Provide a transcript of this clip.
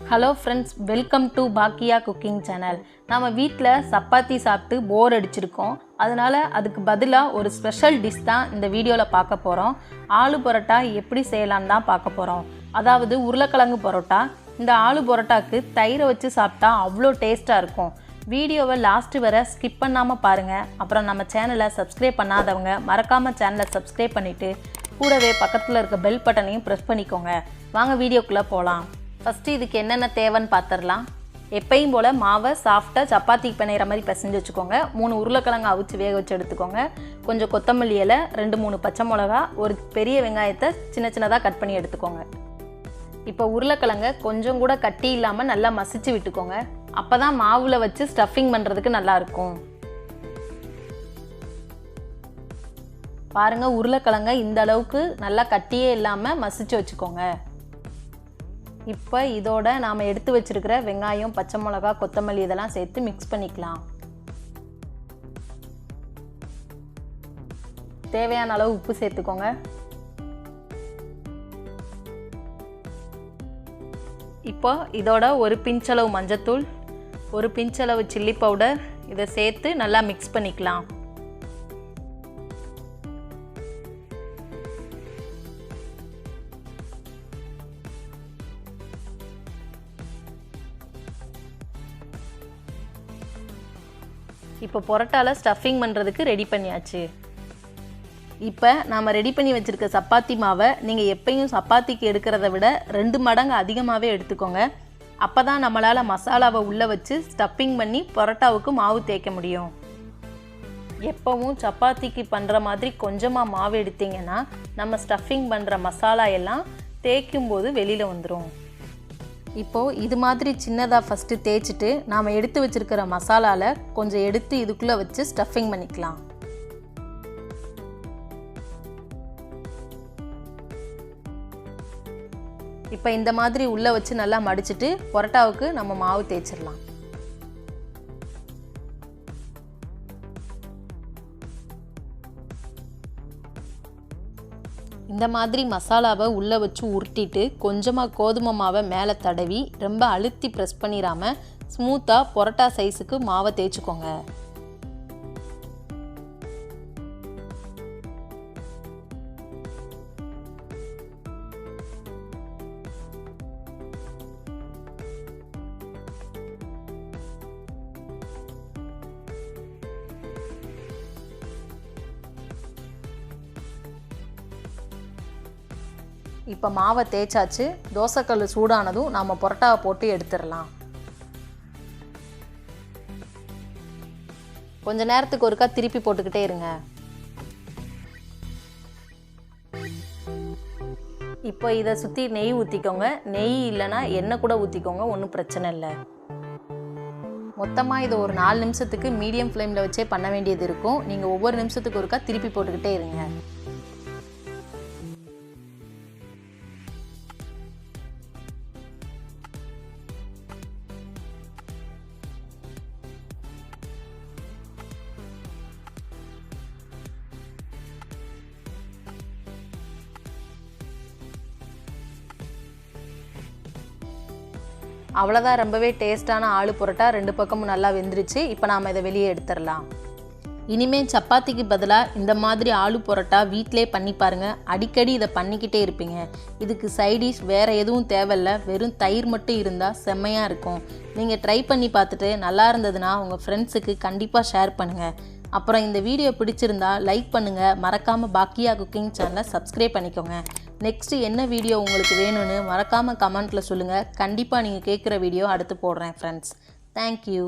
Hello friends, welcome to Baakiya cooking channel. நாம வீட்ல சப்பாத்தி சாப்பிட்டு போர் அடிச்சிருக்கோம். அதனால அதுக்கு பதிலா ஒரு ஸ்பெஷல் டிஷ் தான் இந்த வீடியோல பார்க்க போறோம். ஆலு பரோட்டா எப்படி செய்யலாம்னு தான் பார்க்க போறோம். அதாவது உருளைக்கிழங்கு பரோட்டா. இந்த ஆலு பரோட்டாக்கு தயிரை வச்சு சாப்பிட்டா அவ்வளோ டேஸ்டா இருக்கும். வீடியோவை லாஸ்ட் வரை ஸ்கிப் பண்ணாம பாருங்க. அப்புறம் நம்ம சேனலை சப்ஸ்கிரைப் பண்ணாதவங்க மறக்காம சேனலை சப்ஸ்கிரைப் பண்ணிட்டு கூடவே பக்கத்துல இருக்க பெல் பட்டனையும் பிரஸ் பண்ணிக்கோங்க. வாங்க வீடியோக்குள்ள போலாம். ஃபர்ஸ்ட் இதுக்கு என்னென்ன தேவைன்னு பார்த்துடலாம். எப்பயும் போல் மாவை சாஃப்டாக சப்பாத்தி பிணையிற மாதிரி பிசைஞ்சு வச்சுக்கோங்க. 3 உருளைக்கிழங்கு அவிச்சு வேக வச்சு எடுத்துக்கோங்க. கொஞ்சம் கொத்தமல்லி இலை, 2-3 பச்சை மிளகா, ஒரு பெரிய வெங்காயத்தை சின்ன சின்னதாக கட் பண்ணி எடுத்துக்கோங்க. இப்போ உருளைக்கிழங்க கொஞ்சம் கூட கட்டி இல்லாமல் நல்லா மசிச்சு விட்டுக்கோங்க. அப்போ தான் மாவில் வச்சு ஸ்டஃபிங் பண்ணுறதுக்கு நல்லாயிருக்கும். பாருங்கள், உருளைக்கிழங்க இந்த அளவுக்கு நல்லா கட்டியே இல்லாமல் மசிச்சு வச்சுக்கோங்க. இப்போ இதோட நாம் எடுத்து வச்சிருக்கிற வெங்காயம், பச்சை மிளகா, கொத்தமல்லி இதெல்லாம் சேர்த்து மிக்ஸ் பண்ணிக்கலாம். தேவையான அளவு உப்பு சேர்த்துக்கோங்க. இப்போ இதோட ஒரு பிஞ்சளவு மஞ்சத்தூள், ஒரு பிஞ்சளவு சில்லி பவுடர் இதை சேர்த்து நல்லா மிக்ஸ் பண்ணிக்கலாம். இப்போ பரோட்டாவில் ஸ்டஃபிங் பண்ணுறதுக்கு ரெடி பண்ணியாச்சு. இப்போ நாம் ரெடி பண்ணி வச்சுருக்க சப்பாத்தி மாவை நீங்கள் எப்பயும் சப்பாத்திக்கு எடுக்கிறத விட 2 மடங்கு அதிகமாகவே எடுத்துக்கோங்க. அப்போ தான் நம்மளால் மசாலாவை உள்ளே வச்சு ஸ்டஃபிங் பண்ணி பரோட்டாவுக்கு மாவு தேய்க்க முடியும். எப்பவும் சப்பாத்திக்கு பண்ணுற மாதிரி கொஞ்சமாக மாவு எடுத்திங்கன்னா நம்ம ஸ்டஃபிங் பண்ணுற மசாலா எல்லாம் தேய்க்கும் போது வெளியில் வந்துடும். இப்போது இது மாதிரி சின்னதாக ஃபஸ்ட்டு தேய்ச்சிட்டு நாம் எடுத்து வச்சுருக்கிற மசாலாவில் கொஞ்சம் எடுத்து இதுக்குள்ளே வச்சு ஸ்டஃபிங் பண்ணிக்கலாம். இப்போ இந்த மாதிரி உள்ளே வச்சு நல்லா மடிச்சிட்டு பரோட்டாவுக்கு நம்ம மாவு தேய்ச்சிடலாம். இந்த மாதிரி மசாலாவை உள்ளே வச்சு உருட்டிட்டு கொஞ்சமாக கோதுமை மாவை மேலே தடவி ரொம்ப அழுத்தி ப்ரெஸ் பண்ணிடாமல் ஸ்மூத்தாக பரோட்டா சைஸுக்கு மாவை தேய்ச்சிக்கோங்க. இப்போ மாவை தேய்ச்சாச்சு. தோசைக்கல் சூடானதும் நாம் பரோட்டாவை போட்டு எடுத்துடலாம். கொஞ்ச நேரத்துக்கு ஒருக்கா திருப்பி போட்டுக்கிட்டே இருங்க. இப்போ இதை சுற்றி நெய் ஊற்றிக்கோங்க. நெய் இல்லைன்னா எண்ணெய் கூட ஊற்றிக்கோங்க, ஒன்றும் பிரச்சனை இல்லை. மொத்தமாக இதை ஒரு 4 நிமிஷத்துக்கு மீடியம் ஃப்ளேமில் வச்சே பண்ண வேண்டியது இருக்கும். நீங்கள் ஒவ்வொரு நிமிஷத்துக்கு ஒருக்கா திருப்பி போட்டுக்கிட்டே இருங்க. அவ்வளோதான், ரொம்பவே டேஸ்டான ஆலு பரோட்டா 2 பக்கமும் நல்லா வெந்துருச்சு. இப்போ நாம் இதை வெளியே எடுத்துடலாம். இனிமேல் சப்பாத்திக்கு பதிலாக இந்த மாதிரி ஆலு பரோட்டா வீட்டிலே பண்ணி பாருங்கள். அடிக்கடி இதை பண்ணிக்கிட்டே இருப்பீங்க. இதுக்கு சைடிஷ் வேறு எதுவும் தேவையில்லை, வெறும் தயிர் மட்டும் இருந்தால் செம்மையாக இருக்கும். நீங்கள் ட்ரை பண்ணி பார்த்துட்டு நல்லா இருந்ததுன்னா உங்கள் ஃப்ரெண்ட்ஸுக்கு கண்டிப்பாக ஷேர் பண்ணுங்கள். அப்புறம் இந்த வீடியோ பிடிச்சிருந்தா லைக் பண்ணுங்கள். மறக்காமல் பாக்கியா குக்கிங் சேனலை சப்ஸ்கிரைப் பண்ணிக்கோங்க. நெக்ஸ்ட்டு என்ன வீடியோ உங்களுக்கு வேணும்னு மறக்காமல் கமெண்ட்டில் சொல்லுங்கள். கண்டிப்பாக நீங்கள் கேட்குற வீடியோ அடுத்து போடுறேன் ஃப்ரெண்ட்ஸ். தேங்க்யூ.